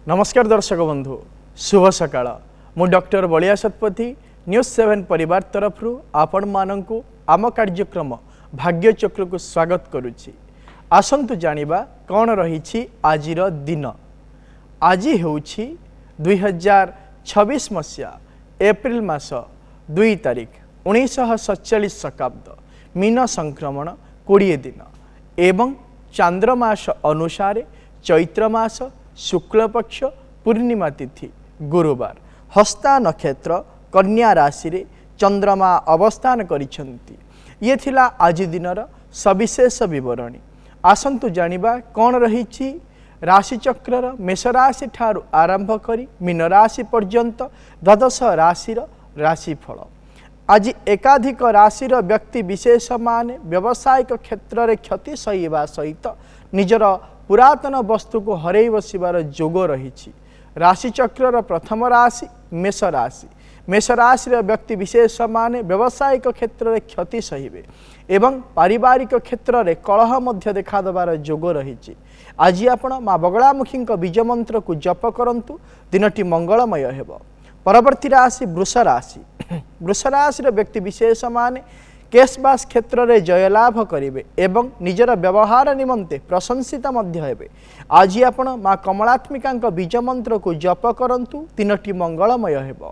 नमस्कार दर्शक बंधु शुभ सकाळ मु डॉक्टर बलिया शतपथी न्यूज 7 परिवार तरफ आपण मानंकु आम कार्यक्रम भाग्यचक्र को स्वागत करुछि। आसंतु जानिबा कौन रही आजिर दिन। आज हेउछि 2026 मसीहा एप्रिल मास 2 तारिख 1947 शकाब्द मीन संक्रमण 20 दिन एवं चांद्रमास अनुसार चैत्र मास शुक्ल पक्ष पूर्णिमा तिथि गुरुवार हस्ता नक्षत्र कन्या राशि रे चंद्रमा अवस्थान करिछंती। ये थिला आज दिनर सविशेष विवरणी। आसंतु जानिबा कौन रही राशि चक्र मेष राशि ठारू आरंभ करी मीन राशि पर्यंत द्वादश राशिर राशिफल। आज एकाधिक राशिर व्यक्ति विशेष माने व्यावसायिक क्षेत्र में क्षति सहिबा सहित निजर पुरातन वस्तु को हरई बसिबार जोग रही। राशिचक्र प्रथम राशि मेष राशि। मेष राशि व्यक्ति विशेष माने व्यावसायिक क्षेत्र में क्षति सहिबे एवं पारिवारिक क्षेत्र में कलह मध्य देखा देवार जोग रही। आज आपण माँ बगलामुखी बीज मंत्र को जप करंतु दिनटी मंगलमय हेब। परवर्ती राशि वृष राशि। वृष राशि व्यक्ति विशेष माने केशबास क्षेत्र में जयलाभ करेंगे एवं निजर व्यवहार निमंते प्रशंसित मध्य हेबे। आज आपण माँ कमलात्मिका बीज मंत्र को जप करंतु दिनटी मंगलमय हेब।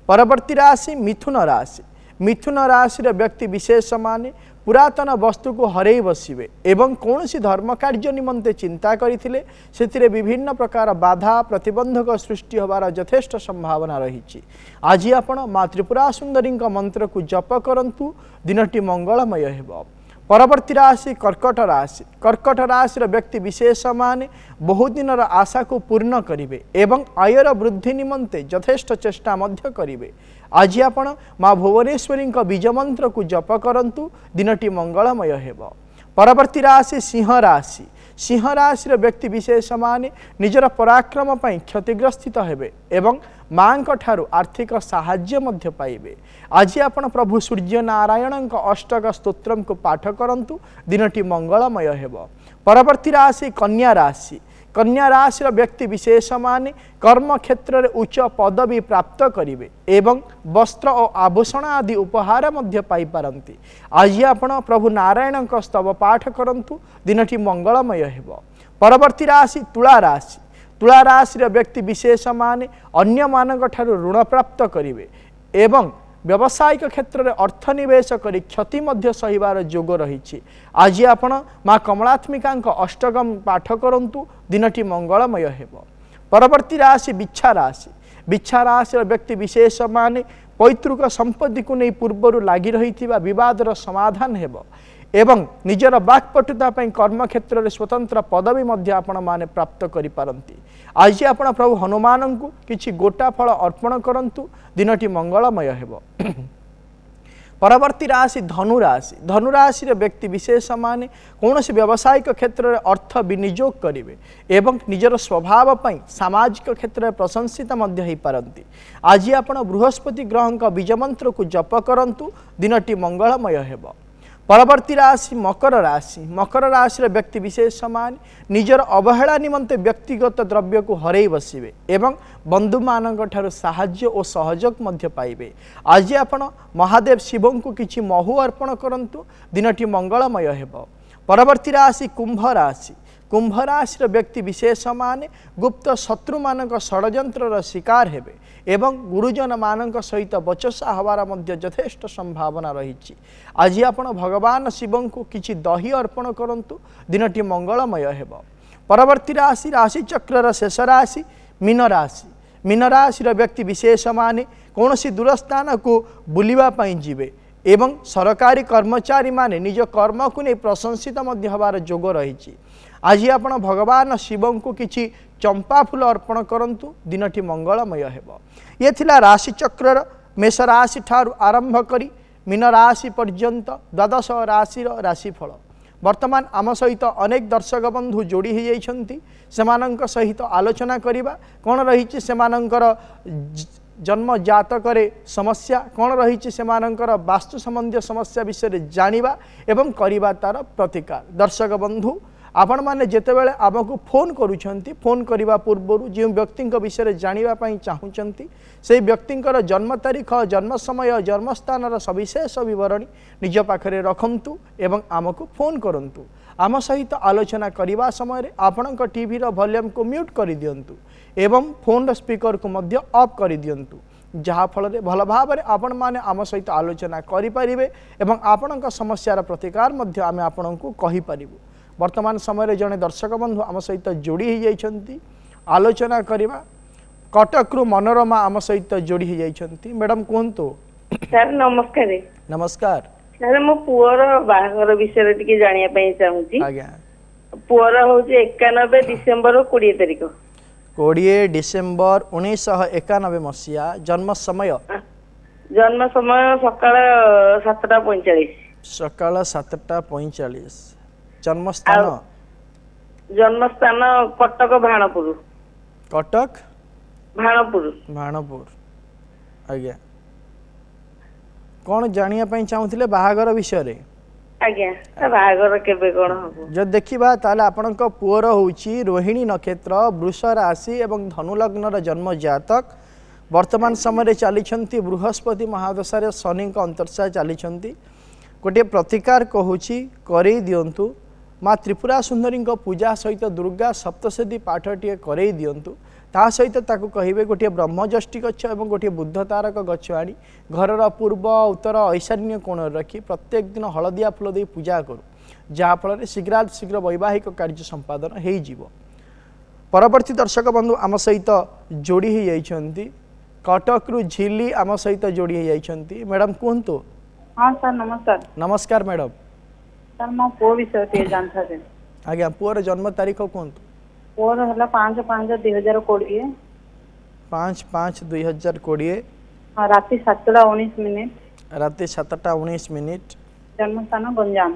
परवर्ती राशि मिथुन राशि। मिथुन राशि व्यक्ति विशेष माने पुरातन वस्तु को हरई बसिबे एवं कौन सी धर्म कार्य निमंते चिंता करथिले सेथिरे विभिन्न प्रकार बाधा प्रतिबंधक सृष्टि होबार यथेष्ट संभावना रही। आज आपण माँ त्रिपुरा सुंदरी मंत्र को जप करंतु दिनटी मंगलमय हेब। परवर्ती राशि कर्कट राशि। कर्कट राशि व्यक्ति विशेष माने बहुत दिन आशा को पूर्ण करिवे एवं आयर वृद्धि निमंते यथेष्ट चेष्टा मध्य करिवे। आज आपण माँ भुवनेश्वरी बीज मंत्र को जप करंतु दिनटी मंगलमय हेब। परवर्ती राशि सिंह राशि। सिंह राशि व्यक्ति विशेष माने निजर पराक्रम पई क्षतिग्रस्थित हेबे एवं मां ठारू आर्थिक साहाय्य मध्य पाइबे। आज आपण प्रभु सूर्य नारायण अष्टक स्तोत्रम को पाठ करंतु दिनटी मंगलमय हेब। परवर्ती राशि कन्या राशि। कन्या राशि व्यक्ति विशेष माने कर्म क्षेत्र में उच्च पदवी प्राप्त करिवे एवं वस्त्र और आभूषण आदि उपहार मध्य पाई पारंती। आज आपण प्रभु नारायण स्तव पाठ करंतु दिनटी मंगलमय हेब। परवर्ती राशि तुला राशि। तुला राशि व्यक्ति विशेष माने अन्य मानक ठारू ऋण प्राप्त करिवे एवं व्यावसायिक क्षेत्र में अर्थ निवेश करी क्षति मध्य सहिबार जोग रही। आज आपण माँ कमलात्मिका अष्टकम पाठ करंतु दिनटी मंगलमय हेब। परवर्ती राशि बिच्छा राशि। बिच्छा राशि व्यक्ति विशेष माने पैतृक संपत्ति को नहीं पूर्वर लगी रही बदर समाधान हेब एवं निजर बाक्पटुता कर्म क्षेत्र में स्वतंत्र पदवी मध्य आपण माने प्राप्त करि पारंती। आज आपण प्रभु हनुमान को किछि गोटा फल अर्पण करंतु दिनटी मंगलमय हेब। परवर्ती राशि धनुराशि। धनुराशि व्यक्ति विशेष माने कौन से व्यावसायिक क्षेत्र में अर्थ विनियोग करेंगे एवं निजर स्वभाव पई सामाजिक क्षेत्र में प्रशंसित मध्य हो पारंती। आज आपण बृहस्पति ग्रह बीज मंत्र को जप करंतु दिनटी मंगलमय हेब। परवर्ती राशि मकर राशि। मकर राशि व्यक्ति विशेष मान निजर अवहेला निमंते व्यक्तिगत द्रव्य को हरई बसिबे एवं बंधु मानक ठारू साहाय्य और सहयोग मध्य पाइबे। आज आपण महादेव शिव को किछि महु अर्पण करंतु दिनटी मंगलमय हेब। परवर्ती राशि कुंभ राशि। कुंभ राशि व्यक्ति विशेष माने गुप्त शत्रु मानक षड्यंत्र शिकार हेबे एवं गुरुजन मानक सहित बचसा हवार मध्य यथेष्ट संभावना रही। आज आपण भगवान शिव को किछि दही अर्पण करंतु दिनटी मंगलमय हेब। परवर्ती राशि राशि चक्र शेष राशि मीन राशि। मीन राशि व्यक्ति विशेष माने कौन सी दूरस्थान को बुलिबा पई जिवे एवं सरकारी कर्मचारी माने निज कर्म को नहीं प्रशंसित मध्य हबार जोग रही। आज आपण भगवान शिव को किछि चंपा फूल अर्पण करंतु दिनटी मंगलमय हेब। ये थिला राशि चक्र मेष राशि ठारू आरंभ करी मीन राशि पर्यंत द्वादश राशि राशिफल। वर्तमान आम सहित अनेक दर्शक बंधु जोड़ी हो जाइछंती सेमानंक सहित आलोचना करिबा कौन रही सेमानंकर जन्म जातक समस्या कौन रही सेमानंकर वास्तु संबंधी समस्या विषय जानिबा एवं करिबा तार प्रतिकार। दर्शक बंधु आपण मैंने जितेबाला आमको फोन करुँच फोन करने पूर्व जो व्यक्ति विषय जानापी चाहूँगी से व्यक्ति जन्म तारीख जन्म समय जन्मस्थान सविशेष बरणी निज पाखे रखु एवं आमको फोन करूँ आम सहित आलोचना करने समय आपण टीवी वॉल्यूम को म्यूट कर दिंतु एवं फोन स्पीकर को मध्य ऑफ कर दिंतु जहाँफल भल भाव में आपण मैंने आम सहित आलोचना करें एवं आपण समस्यार प्रतिकार आम आपण को कहीपर वर्तमान समय जड़े दर्शक बंधु आम सहित जोड़ी हो जाती आलोचना करवा कटक रु मनोरमा आम सहित जोड़ी हो जाती मैडम कहतु सर नमस्कार। नमस्कार सर मो पुअर बाहागर विषय टिके जानिया पई चाहूची। आज्ञा पुअर होचे 91 डिसेंबर 20 तारिख 20 डिसेंबर 1991 मसीहा जन्म समय सकाळ 7:45 सकाळ 7:45 जन्मस्थान कटक भाणपुर कटक भाणपुर भाणपुर आज्ञा कौन जानिया पई चाहूथिले बाहागर विषय रे आज्ञा बाहागर केबे कोन हो जब देखिबा ताले आपनक पुअर होउची रोहिणी नक्षत्र वृष राशि एवं धनु लग्नर जन्म जातक वर्तमान समय चली बृहस्पति महादशा शनि अंतर्शा चली गोटे प्रतिकार कहूँ करई दिंतु माँ त्रिपुरा सुंदरी पूजा सहित दुर्गा सप्तशती पाठ टे करई दिंतु ता सहित ताकू कहे गोटे ब्रह्मज्येष्ठी गच्छ और गोटे बुद्ध तारक गच्छ आनी घरर पूर्व उत्तर ऐशान्य कोण रखी प्रत्येक दिन हलदिया फूल दे पूजा करूँ जहाँफल शीघ्र शीघ्र वैवाहिक कार्य संपादन हो परवर्ती दर्शक बंधु आम सहित जोड़ी हो जाती कटक रु झिली आम सहित जोड़ी हो जाती मैडम कहतु। हाँ सर नमस्कार। नमस्कार मैडम। सर मो पुओ विषय टे जानता थे। आज्ञा पुअर जन्म तारीख कहतु। पुअर हला 5/5/2020 5/5/2020 राति 7:19 राति 7:19 जन्मस्थान गंजाम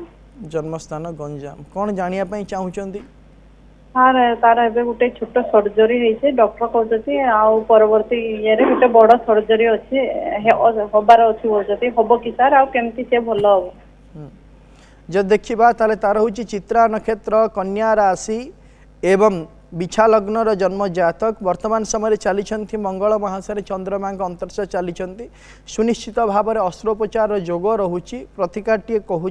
जन्मस्थान गंजाम कौन जानिया पई चाहूचंदी सर तार एबे गोटे छोट सर्जरी हेइছে डॉक्टर कहते आउ परवर्ती ये रे गोटे बड़ सर्जरी अछि होबार अछि बोलते होबो कि सर आउ केमती से भलो हो जब देखिबा ताले तार होची चित्रा नक्षत्र कन्या राशि एवं बिछा लग्नर जन्म जातक वर्तमान समय चली मंगल महाशय चंद्रमा अंतर्श चली सुनिश्चित भाव में अस्त्रोपचार जोग रोची प्रतिकार टे कहूँ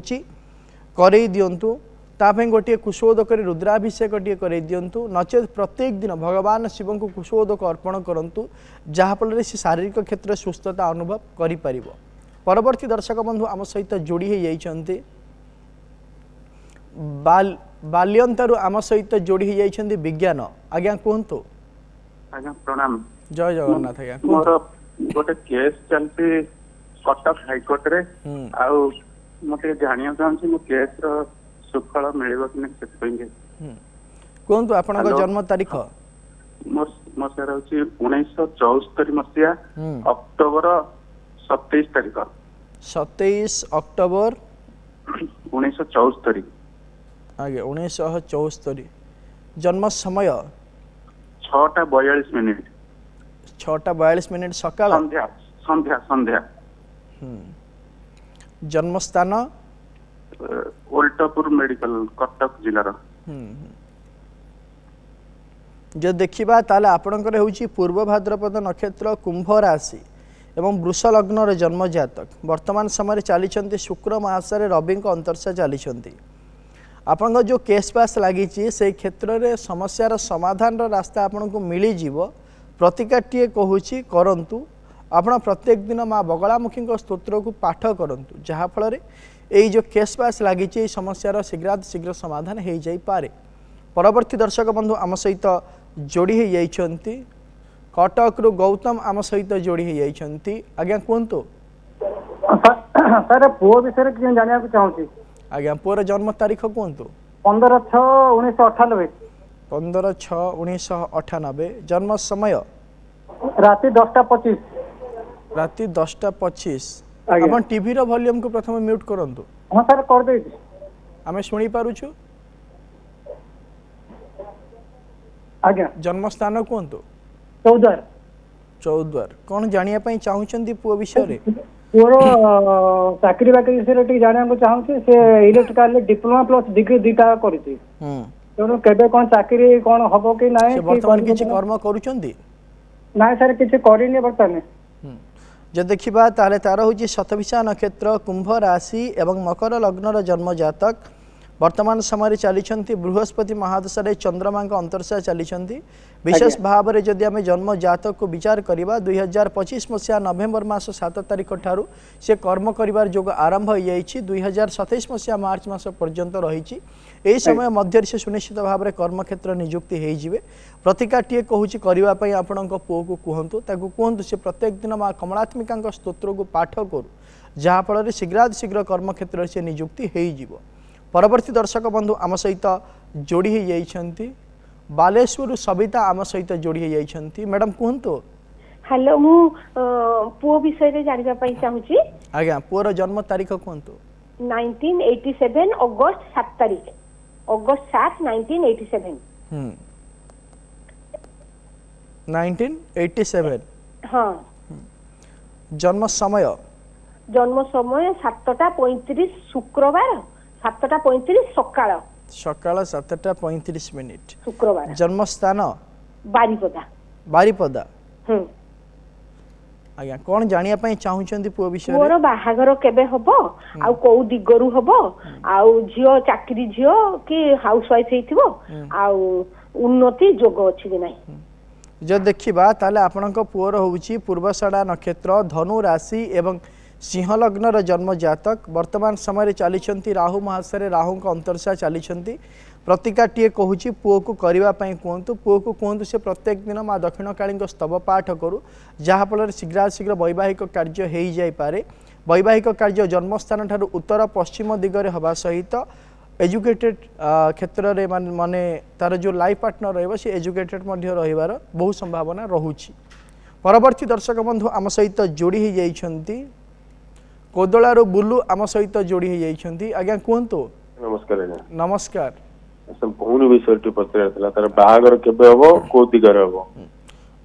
करई दिंतु तापे गोटे कुशोदक रुद्राभिषेक टे कर दिंतु नचेत प्रत्येक दिन भगवान शिव को कुशोदक अर्पण करूँ जहाँफल से शारीरिक क्षेत्र सुस्थता अनुभव कर परवर्ती दर्शक बंधु आम सहित जोड़ी हो जाती बाल्यंतरु आम सहित जोड़ी हो जाती विज्ञान आज्ञा कहतु। आज्ञा प्रणाम जय जगन्नाथ आज्ञा मोर गोटे केस चलती कटक हाईकोर्ट रे आउ मते जानिया चाहूँ मो केस रो सुफल मिलिबो कि नै से कहतु आपन जन्म तारीख मो सर होची 1974 मसिया अक्टोबर 27 तारीख 27 अक्टोबर 1974 आगे 1974 जन्म समय 6:42 6:42 सकाळ संध्या संध्या संध्या जन्म स्थान ओल्टापुर मेडिकल कटक जिलार जो देखिबा ताले आपणकर होची पूर्व भाद्रपद नक्षत्र कुंभ राशि एवं वृष लग्नर जन्म जातक वर्तमान समय चली शुक्र महाशय रवि अंतर्शा चली आपण जो केस पास लगी से क्षेत्र में समस्यार समाधान रास्ता आपन को मिल जीव प्रतिकार टे कहूँ करंतु आपण प्रत्येक दिन माँ बगलामुखी स्तोत्र को पाठ करंतु जहाँफल यही जो केस पास लगी समस्यार शीघ्र शीघ्र समाधान हो जाए। परवर्ती दर्शक बंधु आम सहित जोड़ी हो जाती कटक रु गौतम आम सहित जोड़ी हो जाती आज्ञा कहतु। सर पुओ विषय कि जाना चाहूँ आज्ञा पुअर जन्म तारीख कहतु। 15/6/1998 15/6/1998 जन्म समय राति 10:25 राति 10:25 अपन टीवी रो वॉल्यूम को प्रथम म्यूट करंतु। हां सर कर दे आमे सुनी पारुछु आज्ञा जन्म स्थान कहतु। चौद्वार कौन जानिया पई चाहूचंदी पुओ विषय रे पुओर चाकरी बाकरी विषय टे जाना चाहूँ से इलेक्ट्रिकल डिप्लोमा प्लस डिग्री 2टा करती ତେଣୁ କେବେ କଣ ଚାକିରି କଣ ହବ କି ନାହିଁ ସେ କି ବର୍ତ୍ତମାନ କରିବ କିଛି କି ନାହିଁ? କର୍ମ କରୁଛନ୍ତି? ନାଇଁ ସାର୍ କିଛି କରିନି ବର୍ତ୍ତମାନ। ଯଦି ଦେଖିବା ତାହେଲେ ତାର ହେଉଛି ଶତଭିଷା ନକ୍ଷତ୍ର, କୁମ୍ଭ ରାଶି ଏବଂ ମକର ଲଗ୍ନର ଜନ୍ମ ଜାତକ। ବର୍ତ୍ତମାନ ସମୟରେ ଚାଲିଛନ୍ତି ବୃହସ୍ପତି ମହାଦଶାରେ ଚନ୍ଦ୍ରମାଙ୍କ ଅନ୍ତର୍ଶା ଚାଲିଛନ୍ତି। ବିଶେଷ ଭାବରେ ଯଦି ଆମେ ଜନ୍ମ ଜାତକକୁ ବିଚାର କରିବା 2025 ମସିହା ନଭେମ୍ବର ମାସ 7 ତାରିଖ ଠାରୁ ସେ କର୍ମ କରିବାର ଯୋଗ ଆରମ୍ଭ ହୋଇଯାଇଛି। 2027 ମସିହା ମାର୍ଚ୍ଚ ମାସ ପର୍ଯ୍ୟନ୍ତ ରହିଛି। ଏହି ସମୟ ମଧ୍ୟରେ ସେ ସୁନିଶ୍ଚିତ ଭାବରେ କର୍ମକ୍ଷେତ୍ର ନିଯୁକ୍ତି ହୋଇଯିବେ। ପ୍ରତିକାଟିଏ କହୁଛି କରିବା ପାଇଁ ଆପଣଙ୍କ ପୁଅକୁ କୁହନ୍ତୁ, ତାକୁ କୁହନ୍ତୁ ସେ ପ୍ରତ୍ୟେକ ଦିନ ମା କମଳାତ୍ମିକାଙ୍କ ସ୍ତୋତ୍ରକୁ ପାଠ କରୁ, ଯାହାଫଳରେ ଶୀଘ୍ର କର୍ମକ୍ଷେତ୍ରରେ ସେ ନିଯୁକ୍ତି ହୋଇଯିବ। परवर्ती दर्शक बंधु आम सहित जोड़ी हो जाइछंती बालेश्वर सविता आम सहित जोड़ी हो जाइछंती। मैडम कहंतु। हेलो मु पुओ विषय रे जानिबा पई चाहूची। आज्ञा पुओर जन्म तारीख कहंतु। 1987 अगस्त 7 तारीख अगस्त 7 1987। 1987। हाँ। जन्म समय 7:35 शुक्रवार 7:35 सकाळ सकाळ 7:35 मिनिट शुक्रवार। जन्म स्थान बारीपदा। बारीपदा। आज्ञा कौन जानिया पई चाहुचंदी पुओ विषय रे? मोर बाहागर केबे हबो आ को दिगरु हबो आ झियो चाकरी झियो कि हाउस वाइफ हेथिबो आ उन्नति जोग अछि कि नाही? जो देखिबा ताले आपनक पुओर होउची पूर्वषाढ़ा नक्षत्र धनु राशि एवं सिंह लग्नर जन्म जातक। वर्तमान समय चली राहु महाशय राहु अंतर्शा चली प्रतिकाटीए कहूँ पुओ को करने कहतु पुओ को कहतु से प्रत्येक दिन माँ दक्षिण काली स्तव पाठ करू जहाँफल शीघ्र वैवाहिक कार्य हो जापे। वैवाहिक कार्य जन्मस्थान ठारू उत्तर पश्चिम दिगरे हवा सहित एजुकेटेड क्षेत्र में माने तार जो लाइफ पार्टनर रही एजुकेटेड रहिबार बहु संभावना रहुछि। परवर्ती दर्शक बंधु आम सहित जोड़ी हो जाइछंती कोदलार बुलू आम सहित जोड़ी हो जाइछंती। आज्ञा कहंतु। नमस्कार आज्ञा। नमस्कार। भौणी विषय पचार तार बाहागर केबे हबो को दिगरे हबो?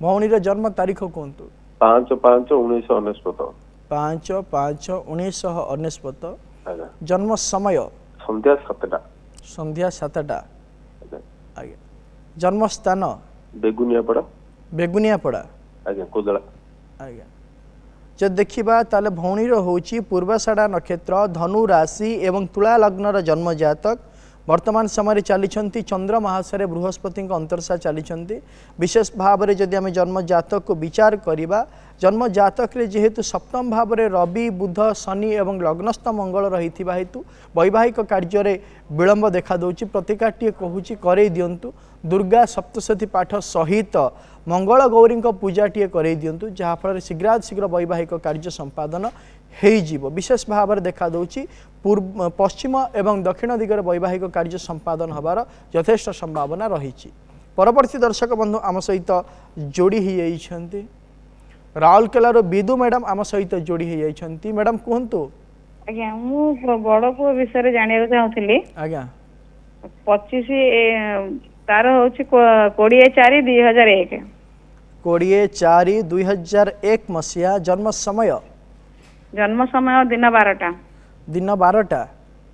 भौणीर जन्म तारीख कहंतु। 5/5/1999। 5/5/1999। आज्ञा। जन्म समय संध्या 7टा। संध्या 7टा। आज्ञा। जन्म स्थान बेगुनियापड़ा। बेगुनियापड़ा। आज्ञा कोदला। आज्ञा जब देखा ताले भौणीर होची पूर्वषाढ़ा नक्षत्र धनु राशि एवं तुला लग्नर जन्म जातक। वर्तमान समय चली चंद्र महाशय बृहस्पति अंतर्शा चली विशेष भाव में जदि आम जन्म जातक को विचार करवा जन्म जातक रे जेहेतु सप्तम भाव में रवि बुध शनि एवं लग्नस्थ मंगल रही हेतु वैवाहिक कार्य विलंब देखा दूची। प्रतिकाटीए कहूँ करई दिंतु दुर्गा सप्तशती पाठ सहित मंगल गौरी पूजाटीए करई दिंतु जहाँफल शीघ्र वैवाहिक कार्य संपादन हो विशेष भाव में देखा दूची पूर्व पश्चिम एवं दक्षिण दिगरे वैवाहिक कार्य संपादन हबार यथेष्ट संभावना रही। परवर्ती दर्शक बंधु आम सहित जोड़ी हो जाइछंती राउरकेलार बिदु मैडम आम सहित जोड़ी हो जाइछंती। मैडम कहंतु। आज्ञा मु बड़ पुओ विषय जानिया चाहूली। आज्ञा 25 तार होची 20/4/2001। 20/4/2001 मसीहा। जन्म समय जन्म समय दिन 12टा। दिन 12टा।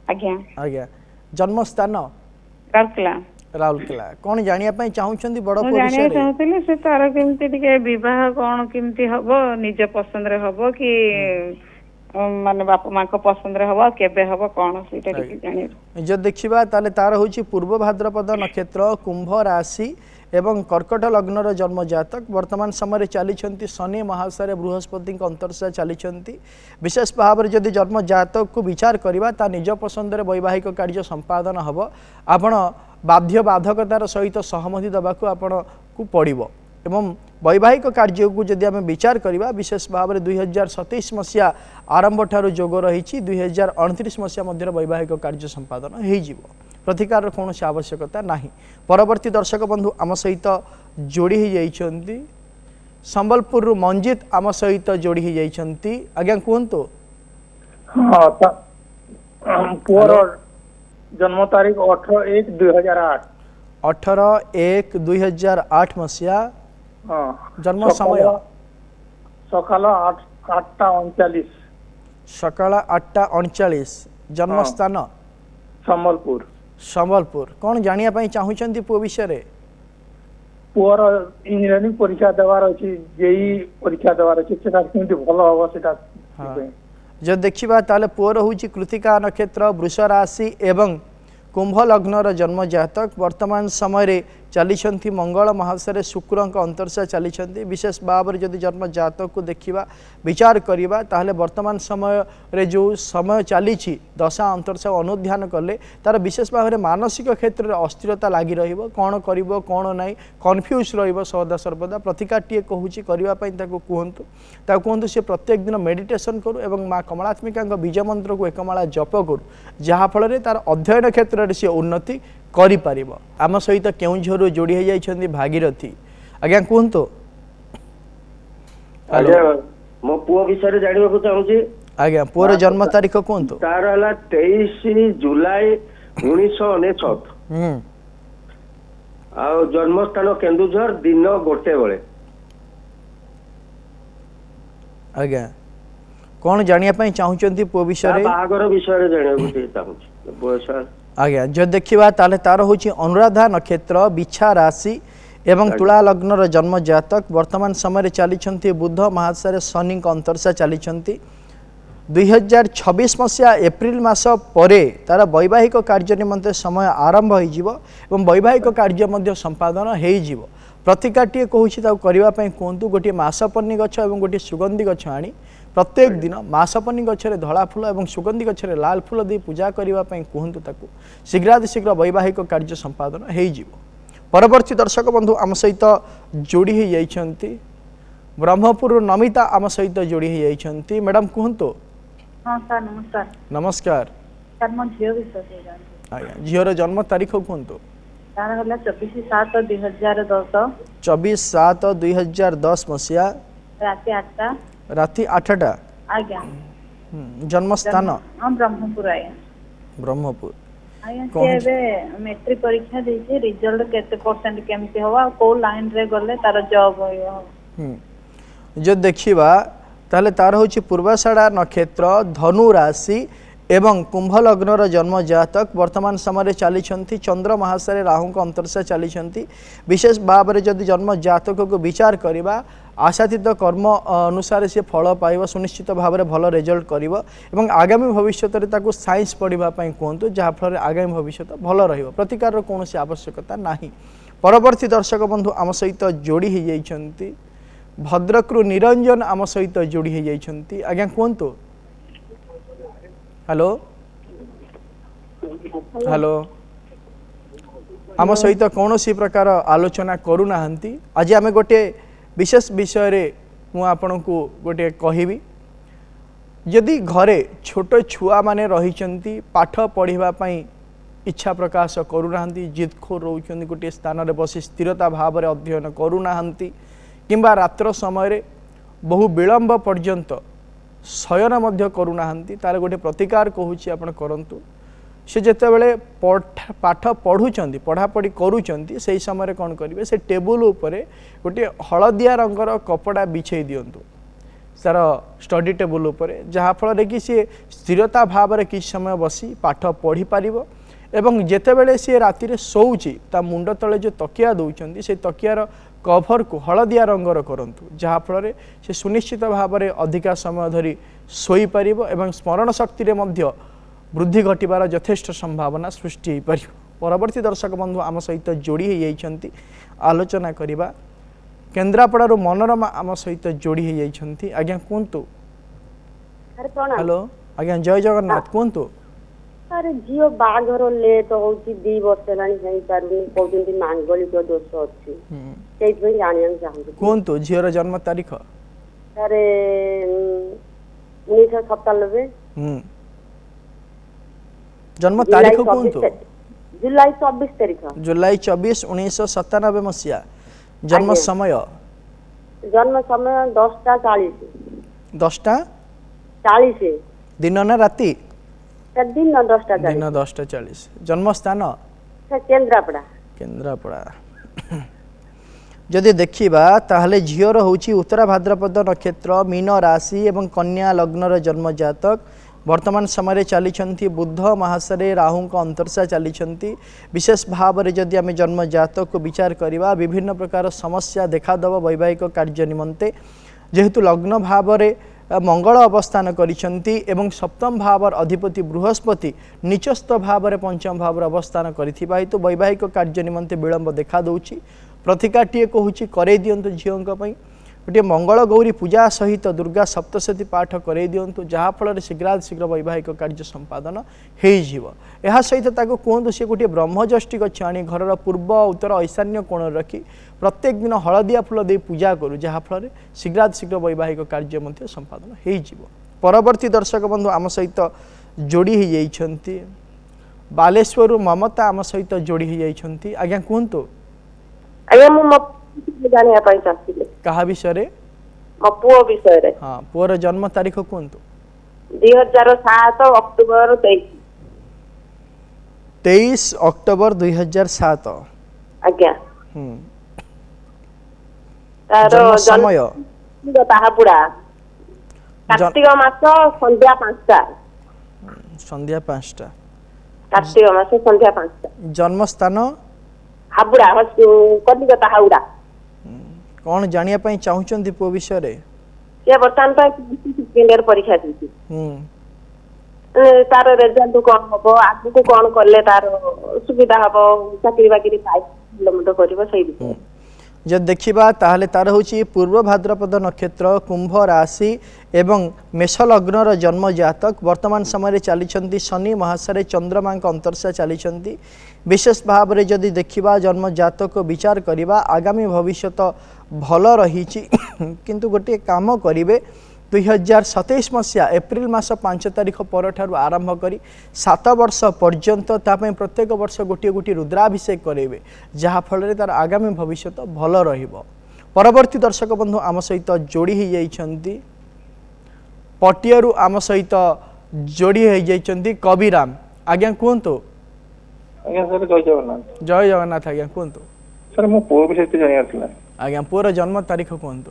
आज्ञा। आज्ञा जन्म स्थान राउरकेला। राउरकेला। कौन जानिया पई चाहुचंदी बड़ पुओ जानिया विषय रे? चाहूली से तार केमती टिके विवाह कोन केमती हबो निज पसंद रे हबो कि माने बापा मां को पसंद रे हबो केबे हबो कोन सेटा टिके जानिया। जो देखिबा ताले तार होची पूर्व भाद्रपद नक्षत्र कुंभ राशि एवं कर्कट लग्नर जन्म जातक। वर्तमान समय चली शनि महाशय बृहस्पति अंतर्शा चली विशेष भाव में जदि जन्म जातक को विचार करवा ता निज पसंद वैवाहिक कार्य संपादन हम आपण बाध्य बाधकतार सहित सहमति दबाक आपण को पड़ो एवं वैवाहिक कार्य को जदि आम विचार करवा विशेष भाव में 2027 मसीहा आरंभ ठारू जोग रही 2029 मसीहा मध्य वैवाहिक कार्य संपादन हो प्रतिकार कौन आवश्यकता नहीं। परवर्ती दर्शक बंधु आम सहित जोड़ी हो जाइछंती संबलपुर मंजित आम सहित जोड़ी हो जाइछंती। आज्ञा कहंतु। हाँ पुअर जन्म तारीख 18/1/2008। 18/1/2008 मसीहा। जन्म समय सकाल 8:39। सकाळ 8:39। जन्म स्थान संबलपुर। ସମ୍ବଲପୁର କ'ଣ ଜାଣିବା ପାଇଁ ଚାହୁଁଛନ୍ତି ପୁଅ ବିଷୟରେ? ପୁଅର ଇଞ୍ଜିନିୟରିଂ ପରୀକ୍ଷା ଦେବାର ଅଛି, ଜେଇ ପରୀକ୍ଷା ଦେବାର ଅଛି, ସେଟା କେମିତି ଭଲ ହବ ସେଟା ଯଦି ଦେଖିବା ତାହେଲେ ପୁଅର ହେଉଛି କୃତିକା ନକ୍ଷତ୍ର, ବୃଷ ରାଶି ଏବଂ कुंभ लग्नर जन्म जातक वर्तमान समय चली मंगल महाशय शुक्र अंतर्शा चली विशेष भाव में जदि जन्म जातक को देखा विचार करवा ताहले वर्तमान समय रे जो समय चली दशा अंतर्शा अनुध्यान कले तार विशेष भाव में मानसिक क्षेत्र में अस्थिरता लगी कौन कर कौन ना कन्फ्यूज रदा सर्वदा प्रतिकार टे कहूँ करने कहतु कहतु सी प्रत्येक दिन मेडिटेशन करूँ एवं माँ कमलात्मिका बीज मंत्र को एकमाला जप करूँ जहाँफल तार अध्ययन क्षेत्र में सी उन्नति करिपार आम सहित केउझर जोड़ी हो जाइछन्ति भागीरथी आज्ञा कहतु आज्ञा मो पुओ विषय जानिबा को चाहूची आज्ञा पुओर जन्म तारीख कहतु तार हला 23 जुलाई 1969 आ जन्म स्थान केन्दुझर दिन गोटे बेले आज्ञा कौन जानिया पई चाहूचन्ति पुओ विषय बाहागर विषय जानिबा को चाहूची बयस आज्ञा जो देखा ताले तार हूँ अनुराधा नक्षत्र बिछा राशि एवं तुला लग्नर जन्म जातक वर्तमान समय चली बुध महाशय शनि अंतर्शा चली 2026 मसीहा एप्रिल मास परे तार वैवाहिक कार्य निमंते समय आरंभ हो वैवाहिक कार्य संपादन हो प्रतिकार टे कहूँ करने कहतु गोटे मासपन्नी गछ और गोटे सुगंधी गछ आनी प्रत्येक दिन मासपन्नी गछरे धला फूल और सुगंधी गछरे लाल फूल दे पूजा करने कहतु ताकू शीघ्रातिशीघ्र वैवाहिक कार्य संपादन हो परवर्ती दर्शक बंधु आम सहित जोड़ी हो जाइछन्ति ब्रह्मपुर नमिता आम सहित जोड़ी हो जाइछन्ति मैडम कहतु हाँ सर नमस्कार नमस्कार सर मो झियो विषय आज्ञा झीर जन्म तारीख कहतु तार हला 24/7/2010 24/7/2010 मसीहा राति 8टा राति 8टा आज्ञा जन्म स्थान हम ब्रह्मपुर आया ब्रह्मपुर आया से बे मैट्रिक परीक्षा देछि रिजल्ट केते परसेंट केमती होवा को लाइन रे गले तार जॉब होयो जो देखिबा ताले तार होछि पूर्वाषाढ़ा नक्षत्र धनु राशि एवं कुंभ लग्नर जन्म जातक वर्तमान समय चली चंद्र महाशय राहु अंतर्शा चली विशेष भाव में जदि जन्म जातक को विचार करवा आशातीत कर्म अनुसार सी फल पाइब सुनिश्चित भाव में भल रिजल्ट कर आगामी भविष्य में साइंस पढ़ापी कहतु जहाँफल आगामी भविष्य भल रतिकार कौन आवश्यकता ना परवर्ती दर्शक बंधु आम सहित जोड़ी हो जाइछन्ति भद्रकरू निरंजन आम सहित जोड़ी हो जाइछन्ति आज्ञा कहतु हेलो हेलो आम सहित कौन सी प्रकार आलोचना करूना आज आम गोटे विशेष विषय रे मु आपन को गोटे कहबी यदि घरे छोट छुआ माने रहिचंती पाठ पढ़िबा पई इच्छा प्रकाश करूना जिदखोर रोचंती गोटे स्थान रे बसी स्थिरता भाव रे अध्ययन करूना किंबा रात्र समय रे बहु विलंब पर्यंत शयन मध्य करूना तार गोटे प्रतिकार कहूँ आपण करंतु से जिते बड़े पाठ पढ़ुंट पढ़ापढ़ी करुँच से समय कौन करेंगे से टेबुल उपरे गोटे हलदिया रंगर कपड़ा बिछे दिंतु सार स्टडी टेबुल उपरे जहाँफल कि सी स्थिरता भाव में किसी समय बसी पाठ पढ़ी पार एवं जितेबले सी राति शोची ता मुंड तले जो तकिया दौरान से तकियार कभर को हलदिया रंगर करंतु जहाँफल से सुनिश्चित भाव में अधिका समय धरी शोई पार एवं स्मरण शक्ति रे मध्य वृद्धि घटबार यथेष्ट संभावना सृष्टि हो पार परवर्ती दर्शक बंधु आम सहित जोड़ी हो जाइछन्ति आलोचना करिबा केन्द्रापड़ारू मनोरमा आम सहित जोड़ी हो जाइछन्ति आज्ञा कहतु हेलो आज्ञा जय जगन्नाथ कहतु अरे झियो बाघर लेट होउची 2 वर्ष लानी हेई पारुनी कहउछन्ति मांगलिक दोष अछि सेइत पई जानिया चाहन्ति कहतु झियोर जन्म तारीख अरे 1997 जन्म तारीख कहतु जुलाई 24 तारीख जुलाई 24 1997 मसीहा जन्म समय 10:40 10:40 दिन ना राति दिन 10:40 दिन 10:40 जन्म स्थान केन्द्रापड़ा केन्द्रापड़ा जदि देखिबा ताहले झियोर होची उत्तरा भाद्रपद नक्षत्र मीन राशि एवं कन्या लग्नर जन्म जातक वर्तमान समय चली बुध महासरे राहु अंतर्शा चली विशेष भाव में जदि आम जन्म जातक को विचार करवा विभिन्न प्रकार समस्या देखादेव वैवाहिक कार्य निमंते जेहेतु लग्न भाव में मंगल अवस्थान करिसेंती एवं सप्तम भावर अधिपति बृहस्पति नीचस्थ भाव में पंचम भाव अवस्थान करिथिबा हेतु वैवाहिक कार्य निमंते विलंब देखा दउछि प्रतिकाटीए कहूँ करे दिंतु झीओं गोटे मंगल गौरी पूजा सहित दुर्गा सप्तशती पाठ करे दिंतु जहाँफल शीघ्र वैवाहिक कार्य संपादन हो सहित कहतु सी गोटे ब्रह्मजष्टि गछ आनी घर पूर्व उत्तर ईशान्य कोण रखी प्रत्येक दिन हलदिया फूल दे पूजा करूँ जहाँफल शीघ्र वैवाहिक कार्य संपादन हो परवर्ती दर्शक बंधु आम सहित जोड़ी हो बालेश्वर ममता आम सहित जोड़ी हो आज्ञा कहतु आज्ञा मु जानिया पाई चाहती कहा विषय मो पुओ विषय रे हाँ पुअर जन्म तारीख कहतु 2007 अक्टोबर 23 अक्टोबर 2007 आज्ञा जन्म समय ताहापुरा कार्तिक मास संध्या 5टा संध्या 5टा कार्तिक मास संध्या 5टा जन्म स्थान हाबुड़ा कलिकता हावड़ा कौन जानिया पाई चाहूचंती पो विषय रे ये वर्तमान पर सेकेंड ईयर परीक्षा दी तार रिजल्ट कौन हबो आगु को कौन करले तार सुविधा हबो चाकरी बाकरी पाई लमड करबो सही विषय जब देखा ताहले तार होची पूर्व भाद्रपद नक्षत्र कुंभ राशि एवं मेष लग्नर जन्म जातक वर्तमान समय चली शनि महासरे चंद्रमा अंतर्शा चली विशेष भाव में जदि देखा जन्म जातक को विचार करवा आगामी भविष्य भल रही किंतु गोटे काम करेंगे 2027 मसीहा एप्रिल मास 5 तारीख पर आरंभ करी 7 वर्ष पर्यंत तापई प्रत्येक वर्ष गोटे गोटे रुद्राभिषेक करेंगे जहाँफल तार आगामी भविष्य भल रहिबो। परवर्ती दर्शक बंधु आम सहित जोड़ी हो जाइछंती पटियारू आम सहित जोड़ी हो जाइछंती कविराम आज्ञा कहतु आज्ञा सर जय जगन्नाथ जय जगन्नाथ आज्ञा कहतु सर मो पुओ विषय जानिया थिला आज्ञा पुअर जन्म तारीख कहतु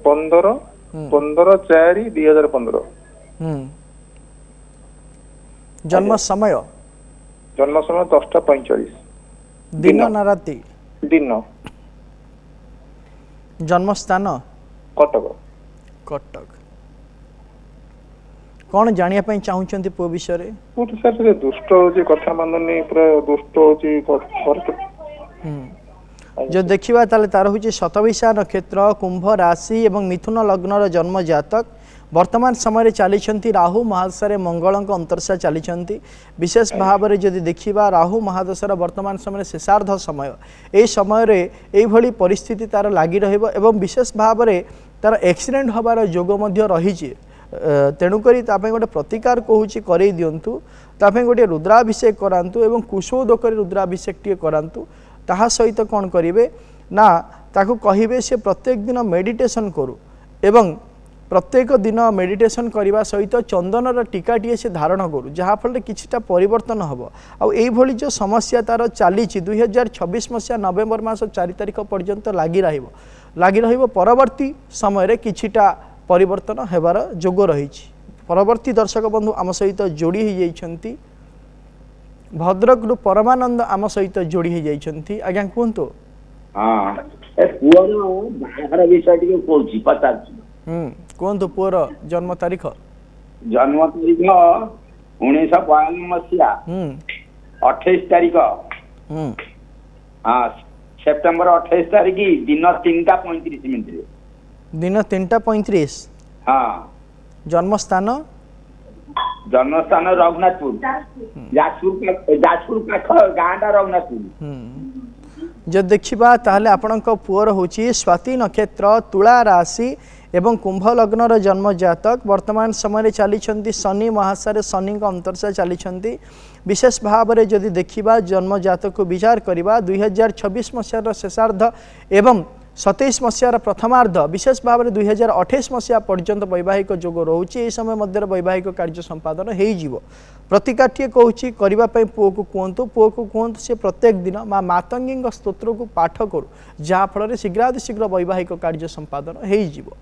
15/4/2015 जन्म समय 10:45 दिन ना राति दिन जन्म स्थान कटक कटक कौन जानिया पाई चाहूचंती पो विषय रे तो सर से दुष्ट होची कथा माननी पूरा दुष्ट होची जो देखा तार हूँ शतभिषा नक्षत्र कुंभ राशि एवं मिथुन लग्नर जन्म जातक वर्तमान समय चली राहु महादशारे मंगल अंतर्शा चली विशेष भाव में जदि देखा राहु महादशार वर्तमान समय शेषार्ध समय यही समय ये परिस्थिति तार लगी एवं विशेष भाव में तार एक्सीडेंट हबार जोग रही तेणुक गोटे प्रतिकार कहूँ कर दिंतु गोटे रुद्राभिषेक करातु एवं कुशोदक रुद्राभिषेक टे करातु ताहा सहित कौन करेंगे ना ताकू कहिबे से प्रत्येक दिन मेडिटेशन करू एवं प्रत्येक दिन मेडिटेशन करने सहित चंदनर टीकाटीए से धारण करू जहाँफल किछिटा परिवर्तन हम आउ जो समस्या तार चली 2026 मसीहा नवेम्बर मास 4 तारीख पर्यंत लगी परवर्ती समय किछिटा परिवर्तन हेबार जोग रही। परवर्ती दर्शक बंधु आम सहित जोड़ी हो जाइछंती भद्रक परमानंद आम सहित जोड़ी हो जाइछंती आज्ञा कहतु हाँ ए पुअर बाहर विषय टिके कहूची पचार कहतु पुअर जन्म तारीख 1952 मसीहा 28 तारीख हाँ सेप्टेम्बर 28 तारीख दिन 3:35 दिन 3:35 हाँ जन्म स्थान रघुनाथपुर जाजपुर पाख गाँटा रघुनाथपुर जब देखा ताहले आपणक पुअर होची स्वाति नक्षत्र तुला राशि एवं कुंभ लग्नर जन्म जातक वर्तमान समय चली शनि महासारे शनि अंतर्शा चली विशेष भाव में जदि देखा जन्म जातक को विचार करवा 2026 मसीहार शेषार्ध एवं 27 मसीहार प्रथमार्ध विशेष भाव में 2028 मसीहा पर्यंत वैवाहिक जोग रोचे यह समय मध्य वैवाहिक कार्य संपादन हो प्रतिकाठी कहूँ करने पुओ को कहतु से प्रत्येक दिन माँ मातंगी स्तोत्र को पाठ करू जहाँफल शीघ्र वैवाहिक कार्य संपादन हो।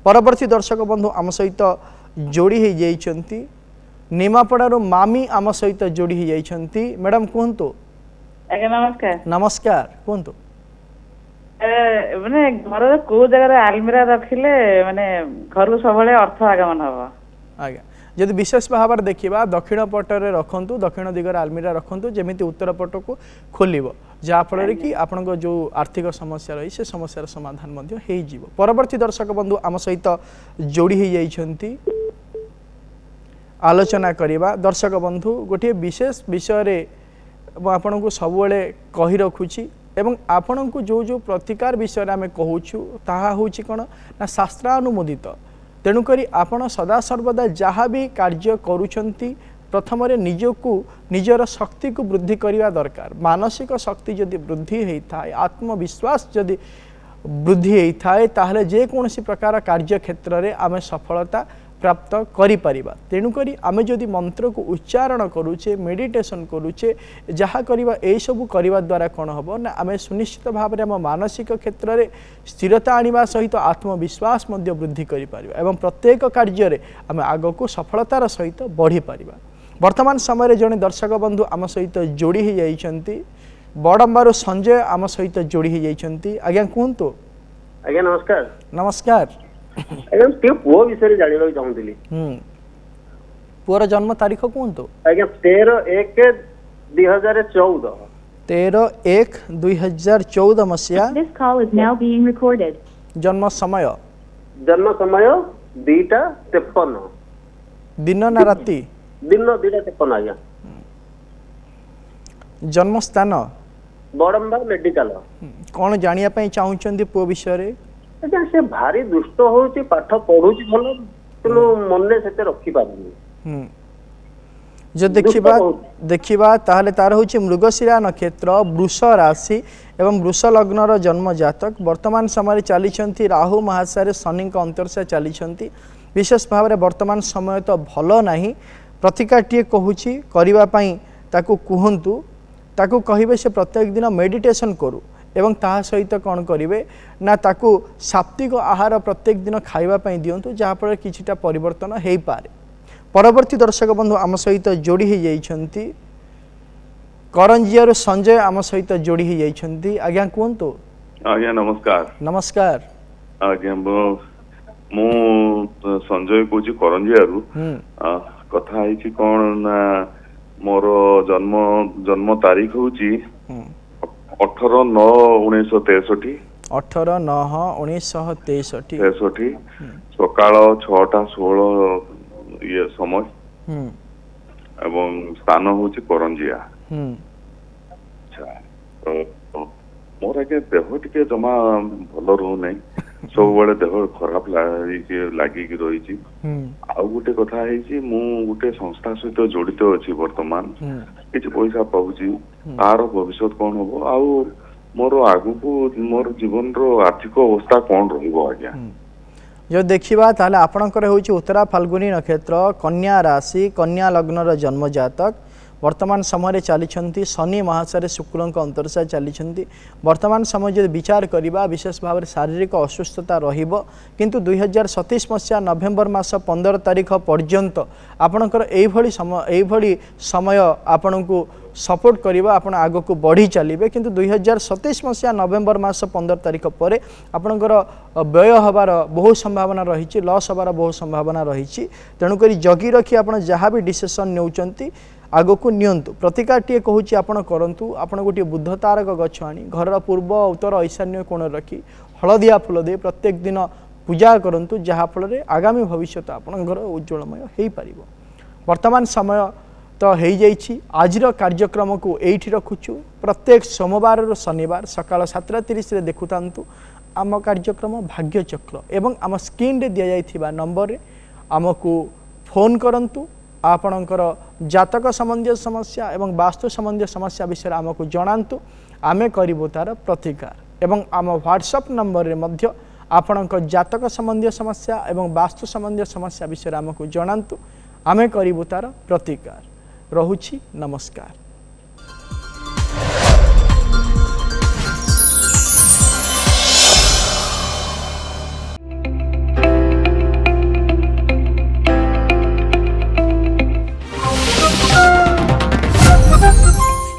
परवर्ती दर्शक बंधु आम सहित जोड़ी हो जाइछंती निमापड़ारू मामी आम सहित जोड़ी हो जाइछंती मैडम कहतु आज्ञा नमस्कार नमस्कार कहतु माने घर को जगह आलमीरा रखिले माने घर सब अर्थ आगमन हम आज्ञा जदि विशेष भाव देखा दक्षिण पटरे रखु दक्षिण दिगरे आलमीरा रखु जमी उत्तर पट को खोल जहाँफल कि आपण जो आर्थिक समस्या रही से समस्यार समाधान हो परवर्ती दर्शक बंधु आम सहित जोड़ी हो जाइछंती आलोचना करवा दर्शक बंधु गोटे विशेष विषय आपन को सबुले कही रखुची एवं आपण को जो जो प्रतिकार विषय आम कहूँ ताहा होची कौन ना शास्त्रानुमोदित तेणुक आपण सदा सर्वदा जहाँ भी कार्य करुछंती प्रथम निजको निजर शक्ति को वृद्धि करने दरकार मानसिक शक्ति जदि वृद्धि होता है आत्मविश्वास जदि वृद्धि होता है ताहले जेकोसी प्रकार कार्य क्षेत्र में आम सफलता प्राप्त करिपारिबा तेणुक आम जदि मंत्र को उच्चारण करुचे मेडिटेशन करुचे जहाँ करवा यही सब करने द्वारा कौन हम ना आम सुनिश्चित भाव में आम मानसिक क्षेत्र में स्थिरता आनिबा सहित आत्मविश्वास वृद्धि करिपारिबा एवं प्रत्येक कार्य आम आग को सफलतार सहित बढ़ी पारिबा। वर्तमान समय जड़े दर्शक बंधु आम सहित जोड़ी हो जाइछंती बड़ंबारू संजय आम सहित जोड़ी हो जाइछंती आज्ञा कहतु आज्ञा नमस्कार नमस्कार आज्ञा टे पुओ विषय जानिबा चाहूली पुअर जन्म तारीख कहतु आज्ञा 13/1/2014 13/1/2014 मसीहा जन्म समय 2:53 दिन ना राति दिन 2:53 आज्ञा जन्म स्थान बड़म्बा मेडिकल कौन जानिया पई चाहूचंदी पुओ विषय रे आज्ञा से भारी दुष्ट होउची पाठ पढुची भलो किनु मनने सेते रखी पारुनी जो देखिबा ताहले तार होची मृगशिरा नक्षत्र वृष राशि एवं वृष लग्नर जन्म जातक वर्तमान समय चली राहु महाशय शनि अंतरशा चली विशेष भाव में वर्तमान समय तो भल नहीं प्रतिकाटे कहूची करिबा पई ताकू कहंतु ताकू कहिबे से प्रत्येक दिन मेडिटेशन करू एवं ताहा सहित कौन करेंगे ना ताकू सात्विक आहार प्रत्येक दिन खाइबा पई दियंतु जहाँफल किछिटा परिवर्तन हो पारे। परवर्ती दर्शक बंधु आम सहित जोड़ी हो जाइछंती करंजियार संजय आम सहित जोड़ी हो जाइछंती आज्ञा कहतु आज्ञा नमस्कार नमस्कार आज्ञा मु संजय कहूँ करंजियारू कथा है कौन ना मोर जन्म तारीख हूँ 18/9/1963 18/9/1963 सकाळ 6:16 ये समय एवं स्थान हूँ करंजिया मोर आगे देह टे जमा भल रू ना सब बड़े देह खराब लगिक रही गोटे कथा है गोटे संस्था सहित जड़ित अच्छी वर्तमान किसी पैसा पाऊँ तार भविष्य कौन हम आउ मोर आगु को मोर जीवन रो आर्थिक अवस्था कौन रहिबो आज्ञा जो देखिबा ताले आपणकर होची उत्तरा फाल्गुनी नक्षत्र कन्या राशि कन्या लग्नर जन्म जातक वर्तमान समय चली शनि महाशय शुक्र अंतरशा चली वर्तमान समय जो विचार करवा विशेष भाव में शारीरिक असुस्थता रहिबो किंतु 2027 मसीहा नवेम्बर मास 15 तारीख पर्यंत आपणकर एभली समय आपण को सपोर्ट करवा आपण आग को बढ़ी चलिए किंतु 2027 मसीहा नवेम्बर मास 15 तारीख पर आपणकर व्यय हबार बहुत संभावना रही लॉस हबार बहुत संभावना रही तेणुक जगी रखी आप जहाँ भी डिसीजन नेउचंती आग को नियंतु प्रतिकारटे कहूँ आपण करंतु आपण गोटे बुद्ध तारक गछ आनी घर पूर्व उत्तर ईशान्य कोण रखी हलदिया फूल दे प्रत्येक दिन पूजा करंतु जहाँफल आगामी भविष्य आपणकर उज्ज्वलमय हो पार। वर्तमान समय तो हो जाइए आजिर कार्यक्रम को एठी रखुचु प्रत्येक सोमवार शनिवार सकाळ 7:30 देखुता आम कार्यक्रम भाग्यचक्र एवं आम स्क्रीन रे दि जाइथिबा नंबर रे आमको फोन करंतु आपणकर जातक संबंधी समस्या एवं वास्तु संबंधी समस्या विषय आमको जनातु आमे करिबो तार प्रतिकार एवं आम व्हाट्सएप नंबर रे मध्य आपणक जातक संबंधी समस्या एवं वास्तु संबंधी समस्या विषय आमको जनातु आमे करिबो तार प्रतिकार। रहुछि नमस्कार।